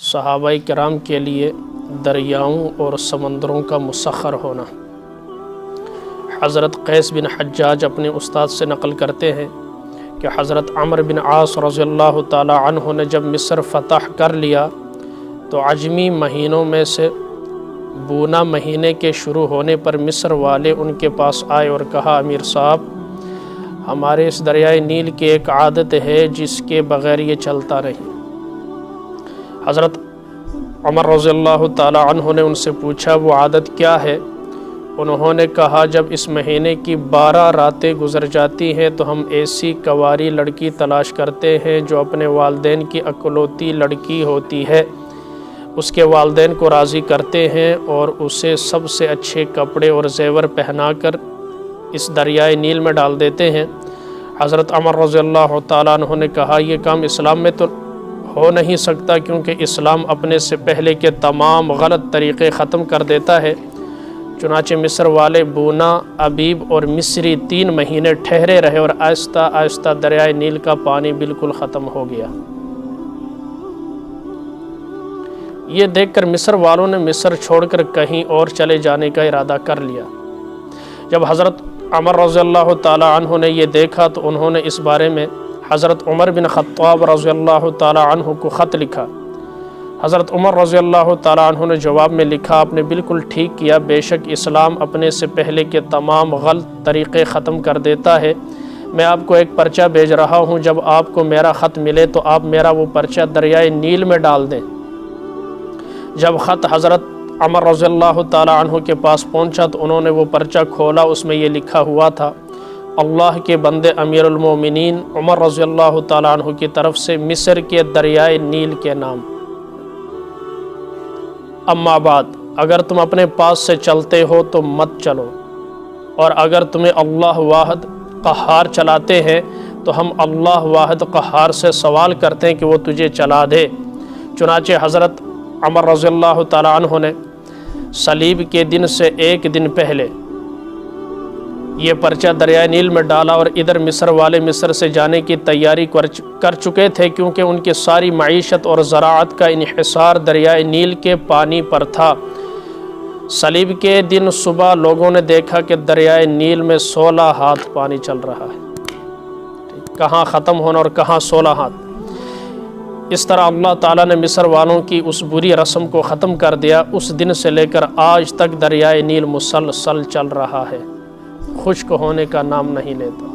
صحابہ کرام کے لیے دریاؤں اور سمندروں کا مسخر ہونا۔ حضرت قیس بن حجاج اپنے استاد سے نقل کرتے ہیں کہ حضرت عمرو بن عاص رضی اللہ تعالی عنہ نے جب مصر فتح کر لیا تو عجمی مہینوں میں سے بونا مہینے کے شروع ہونے پر مصر والے ان کے پاس آئے اور کہا، امیر صاحب، ہمارے اس دریائے نیل کی ایک عادت ہے جس کے بغیر یہ چلتا نہیں۔ حضرت عمر رضی اللہ تعالی عنہ نے ان سے پوچھا وہ عادت کیا ہے؟ انہوں نے کہا، جب اس مہینے کی 12 راتیں گزر جاتی ہیں تو ہم ایسی کنواری لڑکی تلاش کرتے ہیں جو اپنے والدین کی اکلوتی لڑکی ہوتی ہے، اس کے والدین کو راضی کرتے ہیں اور اسے سب سے اچھے کپڑے اور زیور پہنا کر اس دریائے نیل میں ڈال دیتے ہیں۔ حضرت عمر رضی اللہ تعالیٰ عنہ نے کہا، یہ کام اسلام میں تو ہو نہیں سکتا کیونکہ اسلام اپنے سے پہلے کے تمام غلط طریقے ختم کر دیتا ہے۔ چنانچہ مصر والے بونا، ابیب اور مصری 3 مہینے ٹھہرے رہے اور آہستہ آہستہ دریائے نیل کا پانی بالکل ختم ہو گیا۔ یہ دیکھ کر مصر والوں نے مصر چھوڑ کر کہیں اور چلے جانے کا ارادہ کر لیا۔ جب حضرت عمر رضی اللہ تعالی عنہ نے یہ دیکھا تو انہوں نے اس بارے میں حضرت عمر بن خطاب رضی اللہ تعالی عنہ کو خط لکھا۔ حضرت عمر رضی اللہ تعالی عنہ نے جواب میں لکھا، آپ نے بالکل ٹھیک کیا، بے شک اسلام اپنے سے پہلے کے تمام غلط طریقے ختم کر دیتا ہے۔ میں آپ کو ایک پرچہ بھیج رہا ہوں، جب آپ کو میرا خط ملے تو آپ میرا وہ پرچہ دریائے نیل میں ڈال دیں۔ جب خط حضرت عمر رضی اللہ تعالی عنہ کے پاس پہنچا تو انہوں نے وہ پرچہ کھولا، اس میں یہ لکھا ہوا تھا، اللہ کے بندے امیر المومنین عمر رضی اللہ تعالی عنہ کی طرف سے مصر کے دریائے نیل کے نام۔ اما بعد، اگر تم اپنے پاس سے چلتے ہو تو مت چلو، اور اگر تمہیں اللہ واحد قہار چلاتے ہیں تو ہم اللہ واحد قہار سے سوال کرتے ہیں کہ وہ تجھے چلا دے۔ چنانچہ حضرت عمر رضی اللہ تعالی عنہ نے صلیب کے دن سے 1 دن پہلے یہ پرچہ دریائے نیل میں ڈالا، اور ادھر مصر والے مصر سے جانے کی تیاری کر چکے تھے کیونکہ ان کی ساری معیشت اور زراعت کا انحصار دریائے نیل کے پانی پر تھا۔ صلیب کے دن صبح لوگوں نے دیکھا کہ دریائے نیل میں 16 ہاتھ پانی چل رہا ہے، کہاں ختم ہونا اور کہاں 16 ہاتھ۔ اس طرح اللہ تعالیٰ نے مصر والوں کی اس بری رسم کو ختم کر دیا۔ اس دن سے لے کر آج تک دریائے نیل مسلسل چل رہا ہے، خشک ہونے کا نام نہیں لیتا۔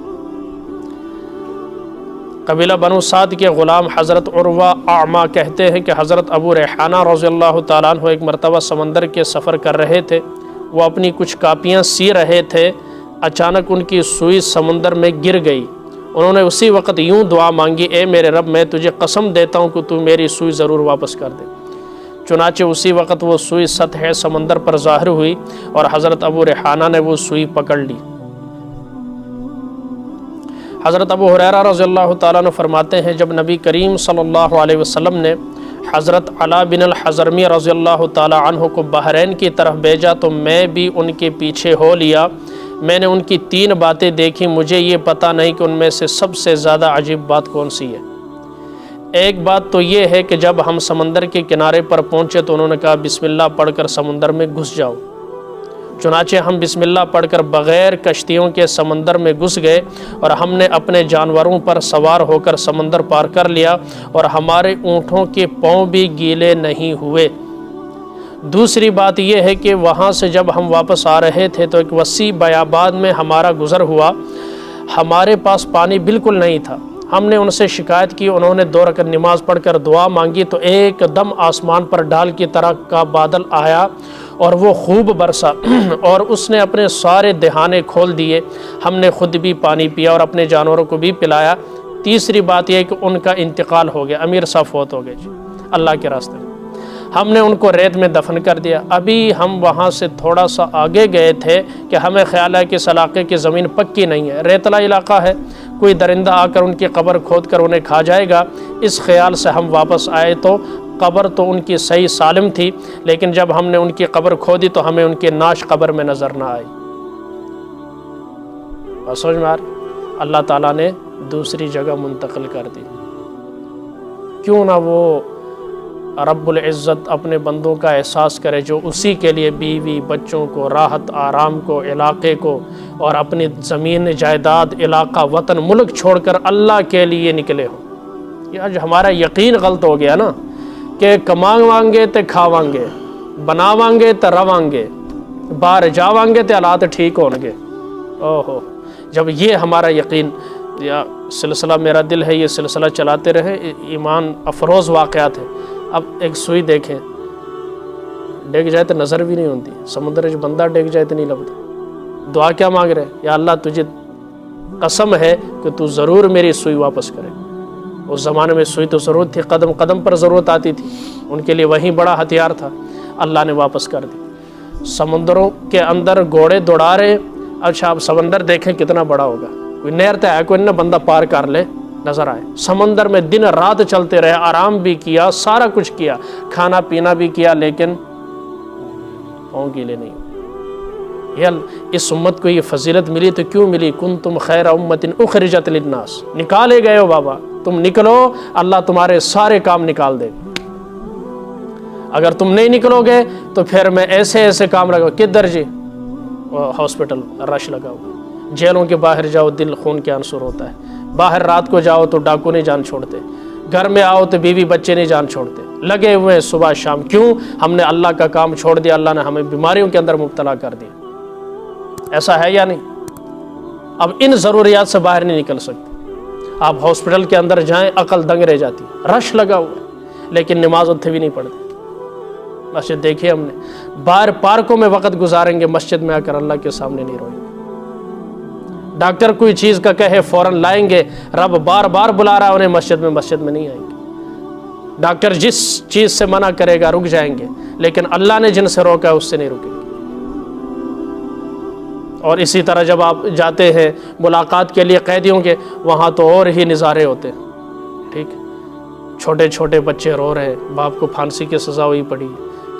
قبیلہ بنو سعد کے غلام حضرت عروہ اعمیٰ کہتے ہیں کہ حضرت ابو ریحانہ رضی اللہ تعالیٰ عنہ ایک مرتبہ سمندر کے سفر کر رہے تھے، وہ اپنی کچھ کاپیاں سی رہے تھے، اچانک ان کی سوئی سمندر میں گر گئی۔ انہوں نے اسی وقت یوں دعا مانگی، اے میرے رب، میں تجھے قسم دیتا ہوں کہ تو میری سوئی ضرور واپس کر دے۔ چنانچہ اسی وقت وہ سوئی سطح سمندر پر ظاہر ہوئی اور حضرت ابو ریحانہ نے وہ سوئی پکڑ لی۔ حضرت ابو ہریرہ رضی اللہ تعالیٰ عنہ فرماتے ہیں، جب نبی کریم صلی اللہ علیہ وسلم نے حضرت علا بن الحضرمی رضی اللہ تعالیٰ عنہ کو بحرین کی طرف بھیجا تو میں بھی ان کے پیچھے ہو لیا۔ میں نے ان کی 3 باتیں دیکھی، مجھے یہ پتہ نہیں کہ ان میں سے سب سے زیادہ عجیب بات کون سی ہے۔ ایک بات تو یہ ہے کہ جب ہم سمندر کے کنارے پر پہنچے تو انہوں نے کہا، بسم اللہ پڑھ کر سمندر میں گھس جاؤ۔ چنانچہ ہم بسم اللہ پڑھ کر بغیر کشتیوں کے سمندر میں گھس گئے اور ہم نے اپنے جانوروں پر سوار ہو کر سمندر پار کر لیا اور ہمارے اونٹوں کے پاؤں بھی گیلے نہیں ہوئے۔ دوسری بات یہ ہے کہ وہاں سے جب ہم واپس آ رہے تھے تو ایک وسیع بیابان میں ہمارا گزر ہوا، ہمارے پاس پانی بالکل نہیں تھا۔ ہم نے ان سے شکایت کی، انہوں نے 2 رکعت نماز پڑھ کر دعا مانگی تو ایک دم آسمان پر ڈال کی طرح کا بادل آیا اور وہ خوب برسا اور اس نے اپنے سارے دہانے کھول دیے۔ ہم نے خود بھی پانی پیا اور اپنے جانوروں کو بھی پلایا۔ تیسری بات یہ ہے کہ ان کا انتقال ہو گیا، امیر صاحب فوت ہو گئے جی اللہ کے راستے میں۔ ہم نے ان کو ریت میں دفن کر دیا۔ ابھی ہم وہاں سے تھوڑا سا آگے گئے تھے کہ ہمیں خیال ہے کہ اس علاقے کی زمین پکی نہیں ہے، ریتلا علاقہ ہے، کوئی درندہ آ کر ان کی قبر کھود کر انہیں کھا جائے گا۔ اس خیال سے ہم واپس آئے تو قبر تو ان کی صحیح سالم تھی، لیکن جب ہم نے ان کی قبر کھودی تو ہمیں ان کی نعش قبر میں نظر نہ آئی۔ بس سمجھ میں آ رہی؟ اللہ تعالیٰ نے دوسری جگہ منتقل کر دی۔ کیوں نہ وہ رب العزت اپنے بندوں کا احساس کرے جو اسی کے لیے بیوی بچوں کو راحت آرام کو علاقے کو اور اپنی زمین جائیداد علاقہ وطن ملک چھوڑ کر اللہ کے لیے نکلے ہوں۔ یہ آج ہمارا یقین غلط ہو گیا نا کہ کماؤں گے تے کھاواں گے، بناواں گے تے رواں گے، باہر جاواں گے تے حالات ٹھیک ہون گے۔ اوہو، جب یہ ہمارا یقین یا سلسلہ میرا دل ہے یہ سلسلہ چلاتے رہے، ایمان افروز واقعات ہیں۔ اب ایک سوئی دیکھیں، ڈگ جائے تو نظر بھی نہیں ہوتی، سمندر جو بندہ ڈگ جائے تو نہیں لبتا۔ دعا کیا مانگ رہے؟ یا اللہ تجھے قسم ہے کہ تو ضرور میری سوئی واپس کرے۔ اس زمانے میں سوئی تو ضرورت تھی، قدم قدم پر ضرورت آتی تھی، ان کے لیے وہی بڑا ہتھیار تھا، اللہ نے واپس کر دی۔ سمندروں کے اندر گھوڑے دوڑا رہے، اچھا آپ سمندر دیکھیں کتنا بڑا ہوگا، کوئی نہر تو ہے کوئی نہ بندہ پار کر لے نظر آئے۔ سمندر میں دن رات چلتے رہے، آرام بھی کیا، سارا کچھ کیا، کھانا پینا بھی کیا، لیکن پاؤں گیلے نہیں۔ اس امت کو یہ فضیلت ملی تو کیوں ملی؟ کنتم خیر امت اخرجت للناس، نکالے گئے ہو بابا، تم نکلو اللہ تمہارے سارے کام نکال دے گا۔ اگر تم نہیں نکلو گے تو پھر میں ایسے ایسے کام لگاؤ۔ کدھر جی؟ ہاسپٹل رش لگا ہوا، جیلوں کے باہر جاؤ دل خون کے عنصر ہوتا ہے، باہر رات کو جاؤ تو ڈاکو نہیں جان چھوڑتے، گھر میں آؤ تو بیوی بچے نہیں جان چھوڑتے، لگے ہوئے صبح شام۔ کیوں؟ ہم نے اللہ کا کام چھوڑ دیا، اللہ نے ہمیں بیماریوں کے اندر مبتلا کر دیا۔ ایسا ہے یا نہیں؟ اب ان ضروریات سے باہر نہیں نکل سکتے۔ آپ ہاسپٹل کے اندر جائیں عقل دنگ رہ جاتی، رش لگا ہوا ہے، لیکن نماز اتھے بھی نہیں پڑھتے۔ مسجد دیکھیے ہم نے، باہر پارکوں میں وقت گزاریں گے، مسجد میں آ کر اللہ کے سامنے نہیں روئیں گے۔ ڈاکٹر کوئی چیز کا کہے فوراً لائیں گے، رب بار بار بلا رہا ہے انہیں مسجد میں نہیں آئیں گے۔ ڈاکٹر جس چیز سے منع کرے گا رک جائیں گے، لیکن اللہ نے جن سے روکا ہے اس سے نہیں رکیں گے۔ اور اسی طرح جب آپ جاتے ہیں ملاقات کے لیے قیدیوں کے، وہاں تو اور ہی نظارے ہوتے ہیں، ٹھیک؟ چھوٹے چھوٹے بچے رو رہے ہیں، باپ کو پھانسی کی سزا ہوئی پڑی،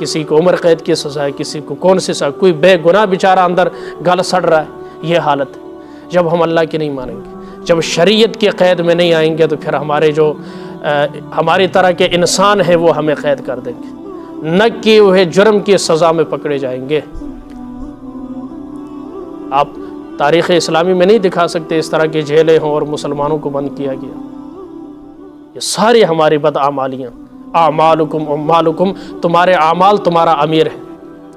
کسی کو عمر قید کی سزا ہے، کسی کو کون سی سزا، کوئی بے گناہ بیچارہ اندر گل سڑ رہا ہے۔ یہ حالت ہے جب ہم اللہ کی نہیں مانیں گے، جب شریعت کے قید میں نہیں آئیں گے تو پھر ہماری طرح کے انسان ہیں وہ ہمیں قید کر دیں گے، نہ کیے ہوئے جرم کی سزا میں پکڑے جائیں گے۔ آپ تاریخ اسلامی میں نہیں دکھا سکتے اس طرح کی جیلیں ہوں اور مسلمانوں کو بند کیا گیا۔ یہ ساری ہماری بدعمالیاں، اعمالکم اموالکم، تمہارے اعمال تمہارا امیر ہے،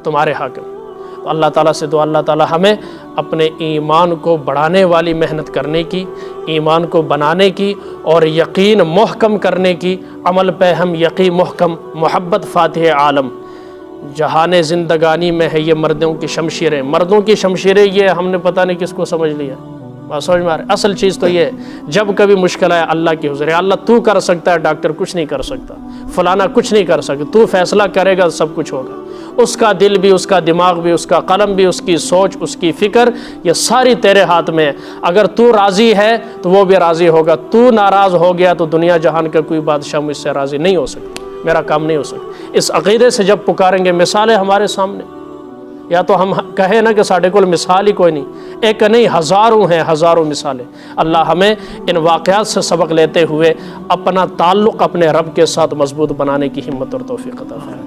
تمہارے حاکم۔ تو اللہ تعالیٰ سے دعا اللہ تعالیٰ ہمیں اپنے ایمان کو بڑھانے والی محنت کرنے کی، ایمان کو بنانے کی اور یقین محکم کرنے کی، عمل پہ ہم یقین محکم، محبت فاتح عالم۔ جہان زندگانی میں ہے یہ مردوں کی شمشیریں، مردوں کی شمشیریں، یہ ہم نے پتہ نہیں کس کو سمجھ لیا۔ سمجھ میں آ رہا ہے؟ اصل چیز تو یہ ہے، جب کبھی مشکل آئے اللہ کی حضور، اللہ تو کر سکتا ہے، ڈاکٹر کچھ نہیں کر سکتا، فلانا کچھ نہیں کر سکتا، تو فیصلہ کرے گا سب کچھ ہوگا۔ اس کا دل بھی، اس کا دماغ بھی، اس کا قلم بھی، اس کی سوچ، اس کی فکر، یہ ساری تیرے ہاتھ میں ہے۔ اگر تو راضی ہے تو وہ بھی راضی ہوگا، تو ناراض ہو گیا تو دنیا جہان کا کوئی بادشاہ مجھ سے راضی نہیں ہو سکتا، میرا کام نہیں ہو سکتا۔ اس عقیدے سے جب پکاریں گے، مثالیں ہمارے سامنے، یا تو ہم کہیں نا کہ ساڑھے کول مثال ہی کوئی نہیں، ایک نہیں ہزاروں ہیں، ہزاروں مثالیں۔ اللہ ہمیں ان واقعات سے سبق لیتے ہوئے اپنا تعلق اپنے رب کے ساتھ مضبوط بنانے کی ہمت اور توفیق عطا فرمائے۔